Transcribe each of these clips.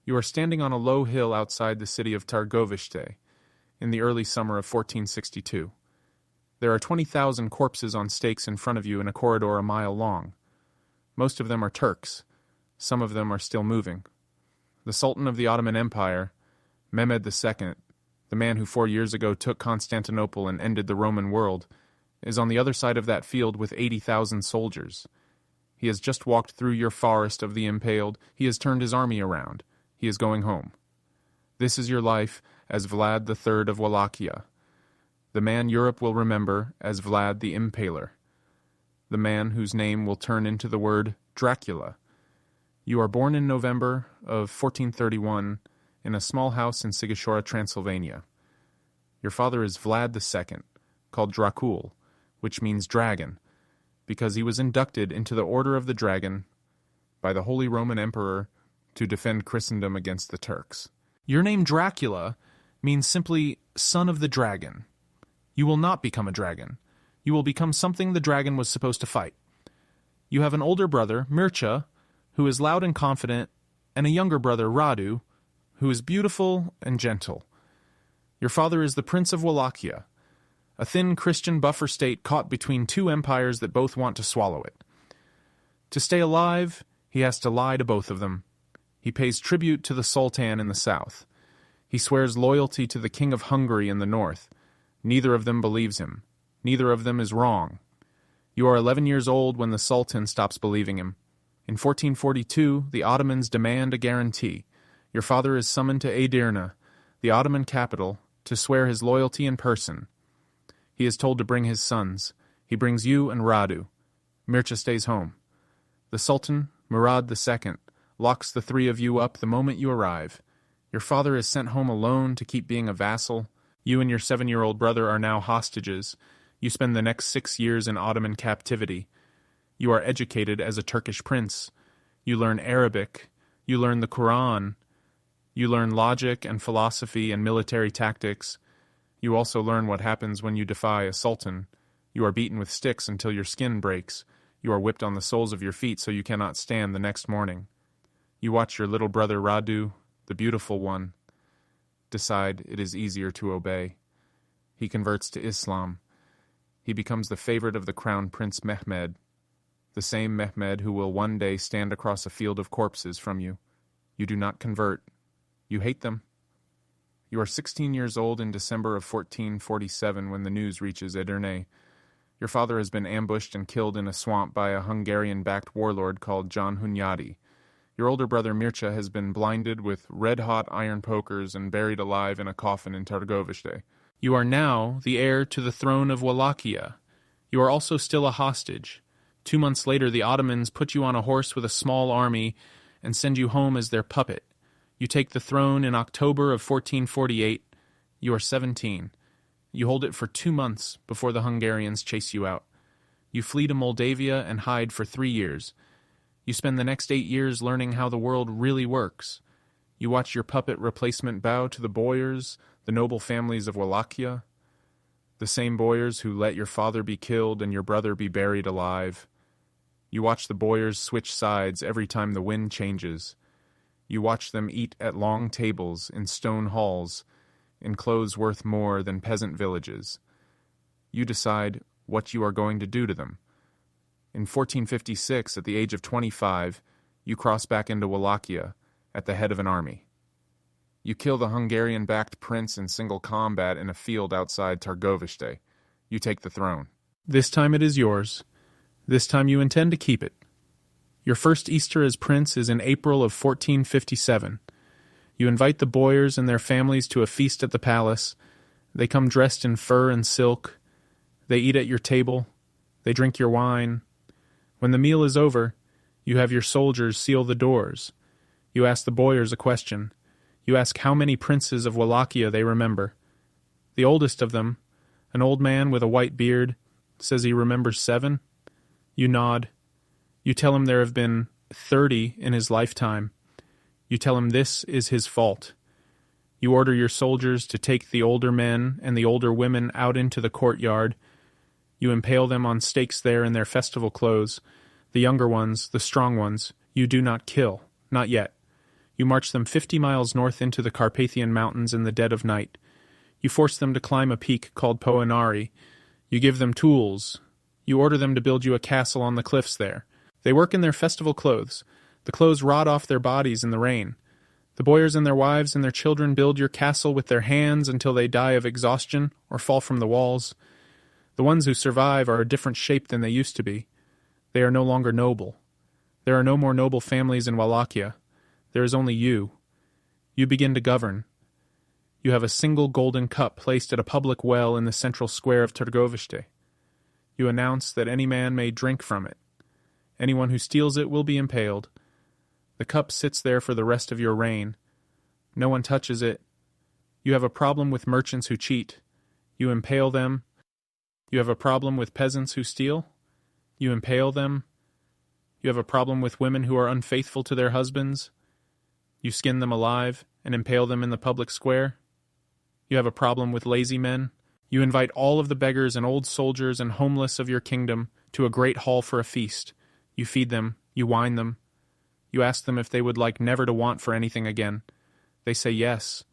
You are standing on a low hill outside the city of Targoviste in the early summer of 1462. There are 20,000 corpses on stakes in front of you in a corridor a mile long. Most of them are Turks. Some of them are still moving. The Sultan of the Ottoman Empire, Mehmed II, the man who 4 years ago took Constantinople and ended the Roman world, is on the other side of that field with 80,000 soldiers. He has just walked through your forest of the Impaled. He has turned his army around. He is going home. This is your life as Vlad III of Wallachia, the man Europe will remember as Vlad the Impaler, the man whose name will turn into the word Dracula. You are born in November of 1431 in a small house in Sighisoara, Transylvania. Your father is Vlad II, called Dracul, which means dragon, because he was inducted into the Order of the Dragon by the Holy Roman Emperor to defend Christendom against the Turks. Your name Dracula means simply son of the dragon. You will not become a dragon. You will become something the dragon was supposed to fight. You have an older brother, Mircea, who is loud and confident, and a younger brother, Radu, who is beautiful and gentle. Your father is the Prince of Wallachia, a thin Christian buffer state caught between two empires that both want to swallow it. To stay alive, he has to lie to both of them. He pays tribute to the Sultan in the south. He swears loyalty to the King of Hungary in the north. Neither of them believes him. Neither of them is wrong. You are 11 years old when the Sultan stops believing him. In 1442, the Ottomans demand a guarantee. Your father is summoned to Edirne, the Ottoman capital, to swear his loyalty in person. He is told to bring his sons. He brings you and Radu. Mircea stays home. The Sultan, Murad II, locks the three of you up the moment you arrive. Your father is sent home alone to keep being a vassal. You and your 7-year-old brother are now hostages. You spend the next 6 years in Ottoman captivity. You are educated as a Turkish prince. You learn Arabic. You learn the Quran. You learn logic and philosophy and military tactics. You also learn what happens when you defy a sultan. You are beaten with sticks until your skin breaks. You are whipped on the soles of your feet so you cannot stand the next morning. You watch your little brother Radu, the beautiful one, decide it is easier to obey. He converts to Islam. He becomes the favorite of the crown prince Mehmed, the same Mehmed who will one day stand across a field of corpses from you. You do not convert. You hate them. You are 16 years old in December of 1447 when the news reaches Edirne. Your father has been ambushed and killed in a swamp by a Hungarian-backed warlord called John Hunyadi. Your older brother Mircea has been blinded with red-hot iron pokers and buried alive in a coffin in Targoviste. You are now the heir to the throne of Wallachia. You are also still a hostage. 2 months later, the Ottomans put you on a horse with a small army and send you home as their puppet. You take the throne in October of 1448. You are 17. You hold it for 2 months before the Hungarians chase you out. You flee to Moldavia and hide for 3 years. You spend the next 8 years learning how the world really works. You watch your puppet replacement bow to the boyars, the noble families of Wallachia, the same boyars who let your father be killed and your brother be buried alive. You watch the boyars switch sides every time the wind changes. You watch them eat at long tables in stone halls, in clothes worth more than peasant villages. You decide what you are going to do to them. In 1456, at the age of 25, you cross back into Wallachia at the head of an army. You kill the Hungarian-backed prince in single combat in a field outside Targoviste. You take the throne. This time it is yours. This time you intend to keep it. Your first Easter as prince is in April of 1457. You invite the boyars and their families to a feast at the palace. They come dressed in fur and silk. They eat at your table. They drink your wine. When the meal is over, you have your soldiers seal the doors. You ask the boyars a question. You ask how many princes of Wallachia they remember. The oldest of them, an old man with a white beard, says he remembers 7. You nod. You tell him there have been 30 in his lifetime. You tell him this is his fault. You order your soldiers to take the older men and the older women out into the courtyard. You impale them on stakes there in their festival clothes. The younger ones, the strong ones, you do not kill, not yet. You march them 50 miles north into the Carpathian Mountains in the dead of night. You force them to climb a peak called Poenari. You give them tools. You order them to build you a castle on the cliffs there. They work in their festival clothes. The clothes rot off their bodies in the rain. The boyars and their wives and their children build your castle with their hands until they die of exhaustion or fall from the walls. The ones who survive are a different shape than they used to be. They are no longer noble. There are no more noble families in Wallachia. There is only you. You begin to govern. You have a single golden cup placed at a public well in the central square of Targoviste. You announce that any man may drink from it. Anyone who steals it will be impaled. The cup sits there for the rest of your reign. No one touches it. You have a problem with merchants who cheat. You impale them. You have a problem with peasants who steal. You impale them. You have a problem with women who are unfaithful to their husbands. You skin them alive and impale them in the public square. You have a problem with lazy men. You invite all of the beggars and old soldiers and homeless of your kingdom to a great hall for a feast. You feed them. You wine them. You ask them if they would like never to want for anything again. They say yes.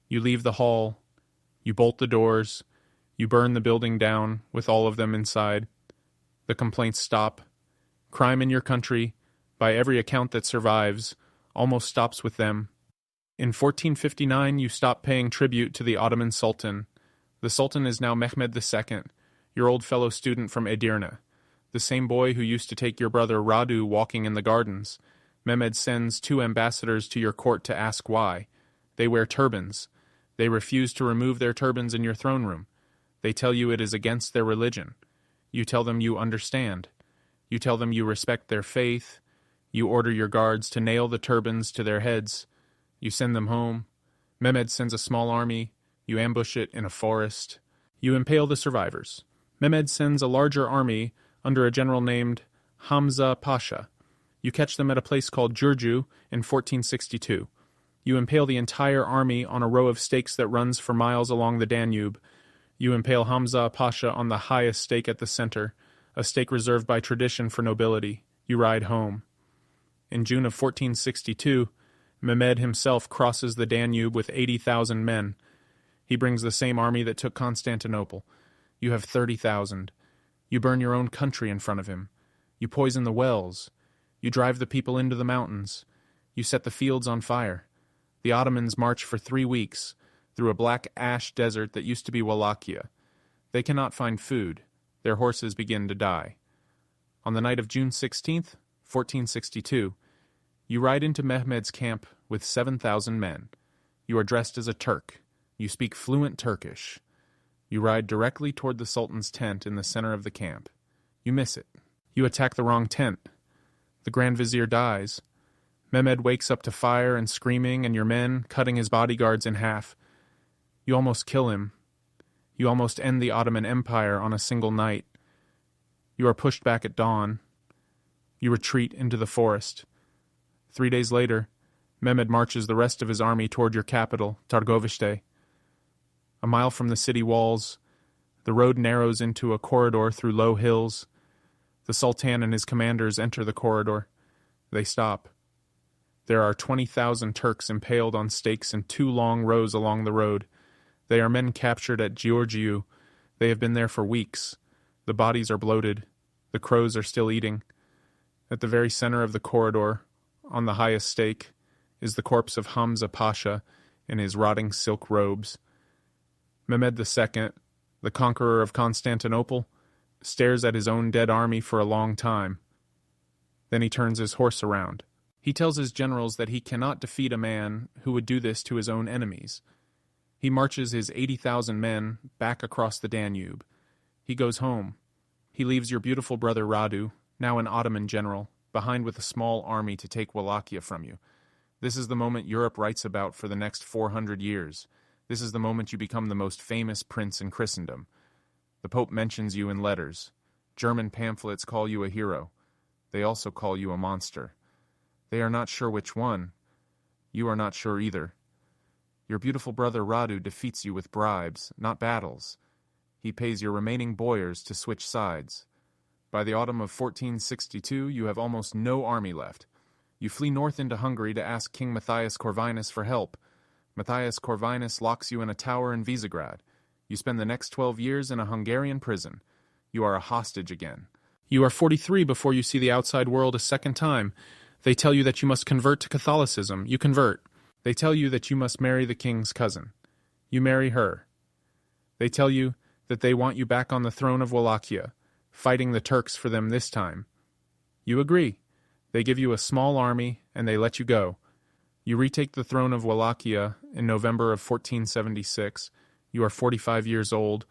You leave the hall. You bolt the doors. You burn the building down with all of them inside. The complaints stop. Crime in your country, by every account that survives, almost stops with them. In 1459, you stop paying tribute to the Ottoman Sultan. The Sultan is now Mehmed II, your old fellow student from Edirne, the same boy who used to take your brother Radu walking in the gardens. Mehmed sends 2 ambassadors to your court to ask why. They wear turbans. They refuse to remove their turbans in your throne room. They tell you it is against their religion. You tell them you understand. You tell them you respect their faith. You order your guards to nail the turbans to their heads. You send them home. Mehmed sends a small army. You ambush it in a forest. You impale the survivors. Mehmed sends a larger army under a general named Hamza Pasha. You catch them at a place called Jurju in 1462. You impale the entire army on a row of stakes that runs for miles along the Danube. You impale Hamza Pasha on the highest stake at the center, a stake reserved by tradition for nobility. You ride home. In June of 1462, Mehmed himself crosses the Danube with 80,000 men. He brings the same army that took Constantinople. You have 30,000. You burn your own country in front of him. You poison the wells. You drive the people into the mountains. You set the fields on fire. The Ottomans march for 3 weeks through a black ash desert that used to be Wallachia. They cannot find food. Their horses begin to die. On the night of June 16th, 1462, you ride into Mehmed's camp with 7,000 men. You are dressed as a Turk. You speak fluent Turkish. You ride directly toward the Sultan's tent in the center of the camp. You miss it. You attack the wrong tent. The Grand Vizier dies. Mehmed wakes up to fire and screaming and your men cutting his bodyguards in half. You almost kill him. You almost end the Ottoman Empire on a single night. You are pushed back at dawn. You retreat into the forest. 3 days later, Mehmed marches the rest of his army toward your capital, Targoviste. A mile from the city walls, the road narrows into a corridor through low hills. The Sultan and his commanders enter the corridor. They stop. There are 20,000 Turks impaled on stakes in 2 long rows along the road. They are men captured at Giurgiu. They have been there for weeks. The bodies are bloated. The crows are still eating. At the very center of the corridor, on the highest stake, is the corpse of Hamza Pasha in his rotting silk robes. Mehmed II, the conqueror of Constantinople, stares at his own dead army for a long time. Then he turns his horse around. He tells his generals that he cannot defeat a man who would do this to his own enemies. He marches his 80,000 men back across the Danube. He goes home. He leaves your beautiful brother Radu, now an Ottoman general, behind with a small army to take Wallachia from you. This is the moment Europe writes about for the next 400 years. This is the moment you become the most famous prince in Christendom. The Pope mentions you in letters. German pamphlets call you a hero. They also call you a monster. They are not sure which one. You are not sure either. Your beautiful brother Radu defeats you with bribes, not battles. He pays your remaining boyars to switch sides. By the autumn of 1462, you have almost no army left. You flee north into Hungary to ask King Matthias Corvinus for help. Matthias Corvinus locks you in a tower in Visegrad. You spend the next 12 years in a Hungarian prison. You are a hostage again. You are 43 before you see the outside world a second time. They tell you that you must convert to Catholicism. You convert. They tell you that you must marry the king's cousin. You marry her. They tell you that they want you back on the throne of Wallachia, fighting the Turks for them this time. You agree. They give you a small army, and they let you go. You retake the throne of Wallachia in November of 1476. You are 45 years old.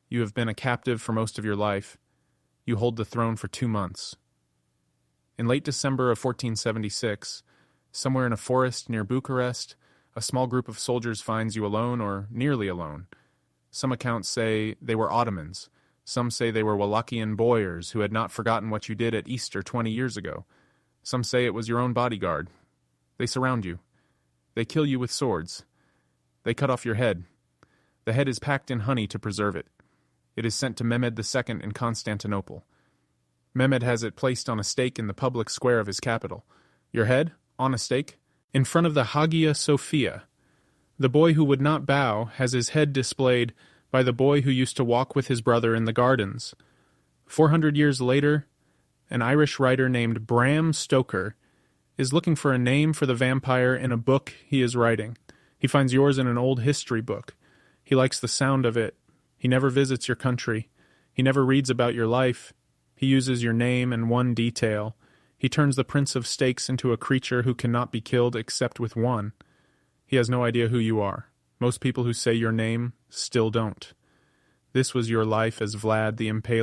You have been a captive for most of your life. You hold the throne for 2 months. In late December of 1476, somewhere in a forest near Bucharest, a small group of soldiers finds you alone or nearly alone. Some accounts say they were Ottomans. Some say they were Wallachian boyars who had not forgotten what you did at Easter 20 years ago. Some say it was your own bodyguard. They surround you. They kill you with swords. They cut off your head. The head is packed in honey to preserve it. It is sent to Mehmed II in Constantinople. Mehmed has it placed on a stake in the public square of his capital. Your head, on a stake, in front of the Hagia Sophia. The boy who would not bow has his head displayed by the boy who used to walk with his brother in the gardens. 400 years later, an Irish writer named Bram Stoker is looking for a name for the vampire in a book he is writing. He finds yours in an old history book. He likes the sound of it. He never visits your country. He never reads about your life. He uses your name and one detail. He turns the Prince of Stakes into a creature who cannot be killed except with one. He has no idea who you are. Most people who say your name still don't. This was your life as Vlad the Impaler.